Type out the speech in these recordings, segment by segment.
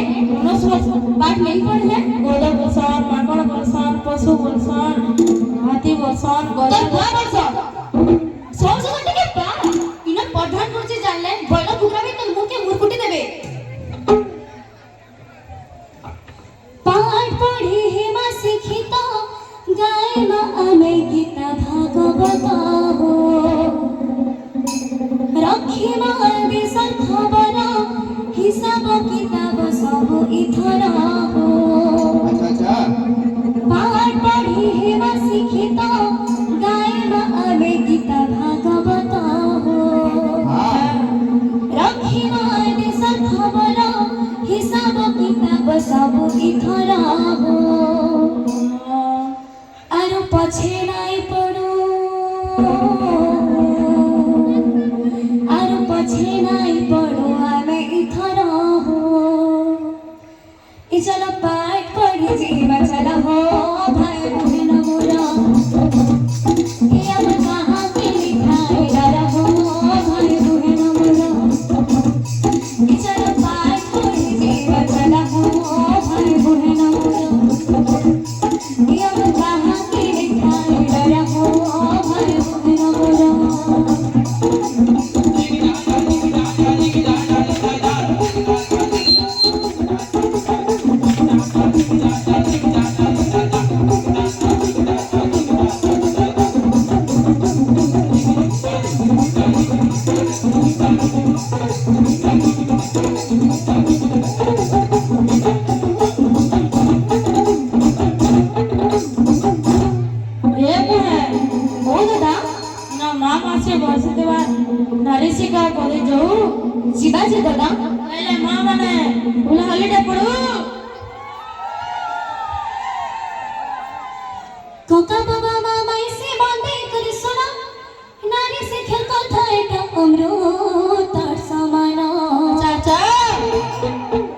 पाठ नहीं पढ़े गोदा बसन माकड़ बसन पशु बसन हाथी बसन गधा बसन सब जगह टिके पा इना पढ़ान करछि जानले बड़ा कुकरा भी तो मुंह के मुरकुटी देबे पाठ पढ़ी हे मा सीखी तो गाए मा आमे गीता भागवत हो रखी मा विसन खबर हिसाब किताब सब इथर हो अच्छा पाठ पढ़ी हे मा सीखी तो गाए मा आमे गीता भागवत हो रखी मा विसन खबर हिसाब किताब सब इथर हो आरो पछे नाई पड़ो आरो पछे नाई पड़ो आमे इथर हो चलो पाठ पढ़ी जीवा चला हो भाई बहन मोरा ये अब कहाँ के लिखाई डरा हो भाई बहन मोरा चलो पाठ पढ़ी जीवा चला हो भाई बहन मोरा ये अब कहाँ के लिखाई डरा हो भाई बहन मोरा शिवाजी दादा पहले मां माने बोला हॉलिडे पढ़ो कोका बाबा मामा इसे बंदे कर सुना नारी से खेल कथा एटा अमृत समान चाचा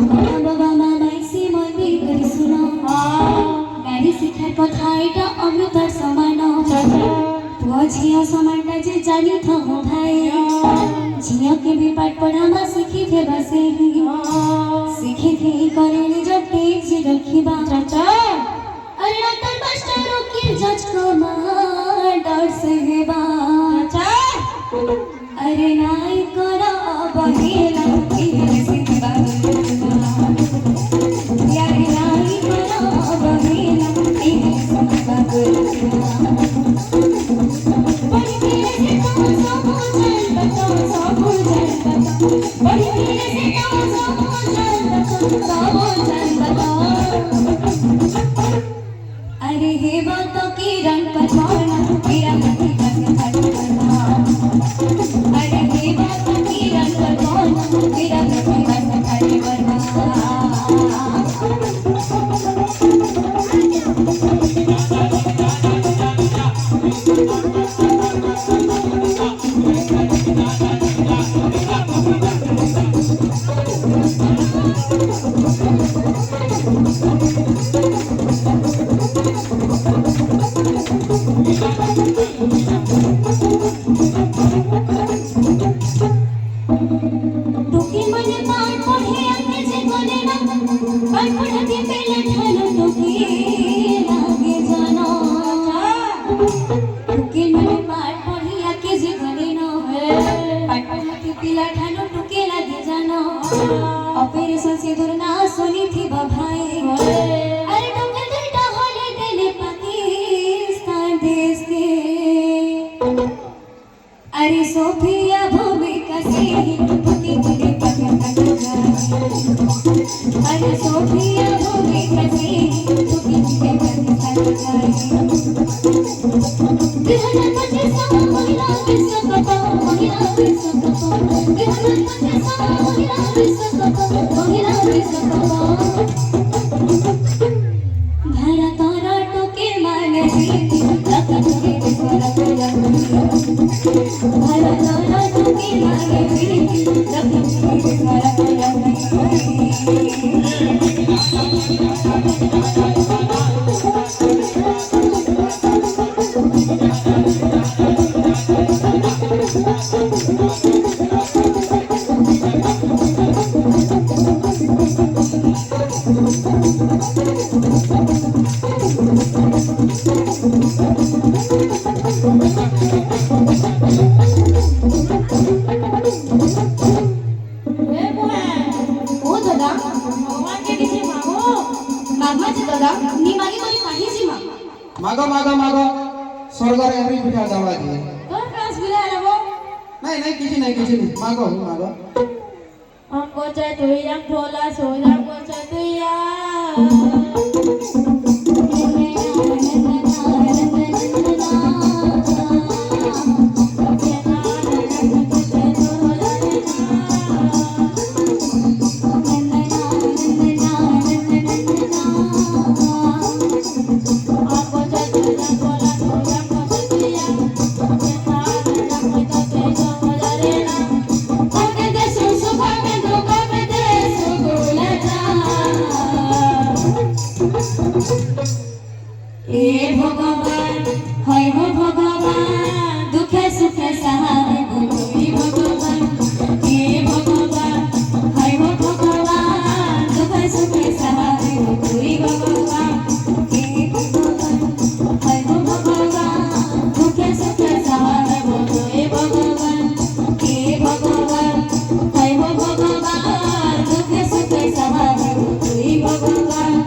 कोका बाबा मामा इसे बंदे कर सुना नारी से खेल कथा एटा अमृत समान चाचा झिया समानटा जे जानी था हो भाई झिया के भी पाठ पढ़ामा सीखी थे बसे सीखी थे करे निज पेज रखिबा चाचा अरे डॉक्टर मास्टरों की जज को मार डर से हेबा चाचा अरे नाई करा बहेला की सीखबा यार नाई करा बहेला की सीखबा अरे हे बात की रंग पछाना मेरा मती बस खड़ा अरे हे बात की रंग पछाना मेरा मती बस खड़ा के मन अरे सोफिया भूमिका से पुती तेरे पगे तक जाए अरे सोफिया भूमिका से पुती तेरे पगे तक जाए 2025 महिला विश्व कप महिला विश्व कप 2025 महिला विश्व कप महिला विश्व कप भारत नाटो के मान जीती लखन के स्वरत भारत नाटो के मान जीती लखन के स्वरत मागो मागो मागो स्वर्गर एवरी पिठा दवा दिए कौन क्लास बिला लबो नहीं नहीं किसी नहीं मागो मागो हमको चाहे तू या भोला सोया को चाहे तू या ए भगवान हाय हो भगवान दुखे सुखे सहाय गुरुई भगवान ए भगवान हाय हो भगवान दुखे सुखे सहाय गुरुई भगवान ए भगवान हाय हो भगवान दुखे सुखे सहाय गुरुई भगवान ए भगवान हाय हो भगवान दुखे सुखे सहाय गुरुई भगवान